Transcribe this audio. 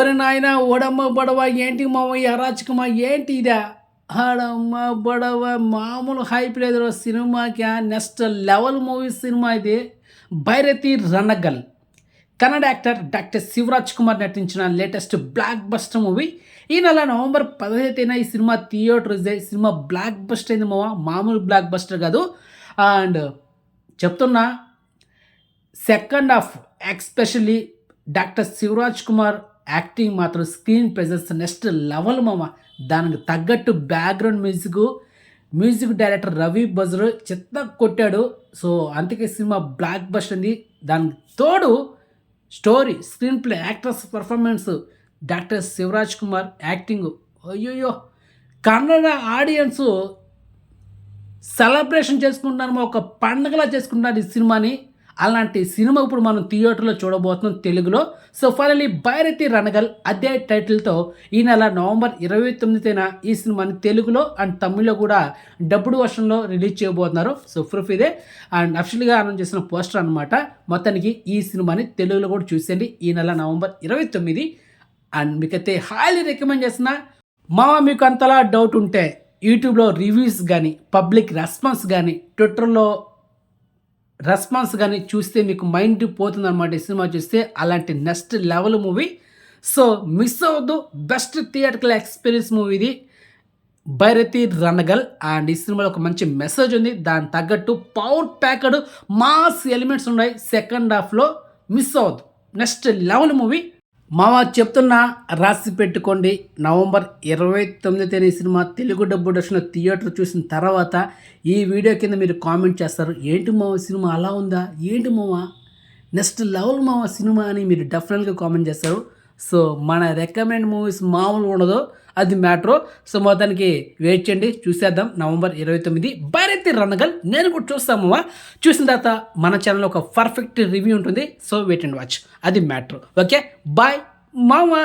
ఓరి నాయన ఓడమ్మ బడవ ఏంటి మామ ఈ అరాచకమా ఏంటి ఇదా ఆడమ్మ బడవ మామూలు హైప్ లేదు సినిమాకి నెక్స్ట్ లెవెల్ మూవీ సినిమా ఇది భైరతి రణగల్ కన్నడ యాక్టర్ డాక్టర్ శివరాజ్ కుమార్ నటించిన లేటెస్ట్ బ్లాక్ బస్టర్ మూవీ ఈ నెల నవంబర్ 15న ఈ cinema theatre cinema blockbuster అయింది మామూలు బ్లాక్ బస్టర్ కాదు. అండ్ చెప్తున్నా second half especially doctor Shivaraj Kumar acting మాత్రం స్క్రీన్ ప్రెజెన్స్ నెక్స్ట్ లెవెల్ దానికి తగ్గట్టు background music director Ravi Basrur చెత్త కొట్టాడు. సో అందుకే సినిమా బ్లాక్ బస్టర్ ఉంది. దానికి తోడు story, screenplay, actors performance, doctor Shivaraj Kumar acting అయ్యోయ్యో కన్నడ ఆడియన్స్ సెలబ్రేషన్ చేసుకుంటున్నారు, ఒక పండుగలా చేసుకుంటున్నారు ఈ సినిమాని. అలాంటి సినిమా ఇప్పుడు మనం థియేటర్లో చూడబోతున్నాం తెలుగులో. సో ఫైనల్లీ భైరతి రణగల్ అదే టైటిల్తో ఈ నెల నవంబర్ 29న ఈ సినిమాని తెలుగులో అండ్ తమిళ్లో కూడా డబ్బుడు వర్షన్లో రిలీజ్ చేయబోతున్నారు. సో ప్రూఫ్ ఇదే అండ్ అఫిషియల్గా అనౌన్స్ చేసిన పోస్టర్ అనమాట. మొత్తానికి ఈ సినిమాని తెలుగులో కూడా చూసేయండి ఈ నెల నవంబర్ 29. అండ్ మీకైతే హైలీ రికమెండ్ చేస్తున్నా. మీకు అంతలా డౌట్ ఉంటే యూట్యూబ్లో రివ్యూస్ కానీ, పబ్లిక్ రెస్పాన్స్ కానీ, ట్విట్టర్లో రెస్పాన్స్ కానీ చూస్తే మీకు మైండ్ పోతుందన్నమాట ఈ సినిమా చూస్తే. అలాంటి next level movie. So miss అవ్వద్దు, బెస్ట్ థియేటర్కల్ ఎక్స్పీరియన్స్ మూవీ ఇది భైరతి రణగల్. అండ్ ఈ సినిమాలో ఒక మంచి మెసేజ్ ఉంది, దాని తగ్గట్టు పవర్ ప్యాక్డ్ మాస్ ఎలిమెంట్స్ ఉన్నాయి సెకండ్ హాఫ్లో. మిస్ అవ్వద్దు, నెక్స్ట్ లెవెల్ మూవీ. చెప్తున్నా రాసి పెట్టుకోండి. నవంబర్ 29 ఈ సినిమా తెలుగు డబ్బు డబ్షన్ థియేటర్ చూసిన తర్వాత ఈ వీడియో కింద మీరు కామెంట్ చేస్తారు, ఏంటి సినిమా అలా ఉందా, ఏంటి నెక్స్ట్ లెవెల్ సినిమా అని మీరు డెఫినెట్గా కామెంట్ చేస్తారు. సో మన రికమెండ్ మూవీస్ మామూలు ఉండదు, అది మ్యాటర్. సో మొత్తానికి వెయిట్ చేయండి, చూసేద్దాం. నవంబర్ 29 భైరతి రణగల్ నేను కూడా చూస్తాము. చూసిన తర్వాత మన ఛానల్లో ఒక పర్ఫెక్ట్ రివ్యూ ఉంటుంది. సో వెయిట్ అండ్ వాచ్, అది మ్యాటర్. ఓకే బాయ్ మామా.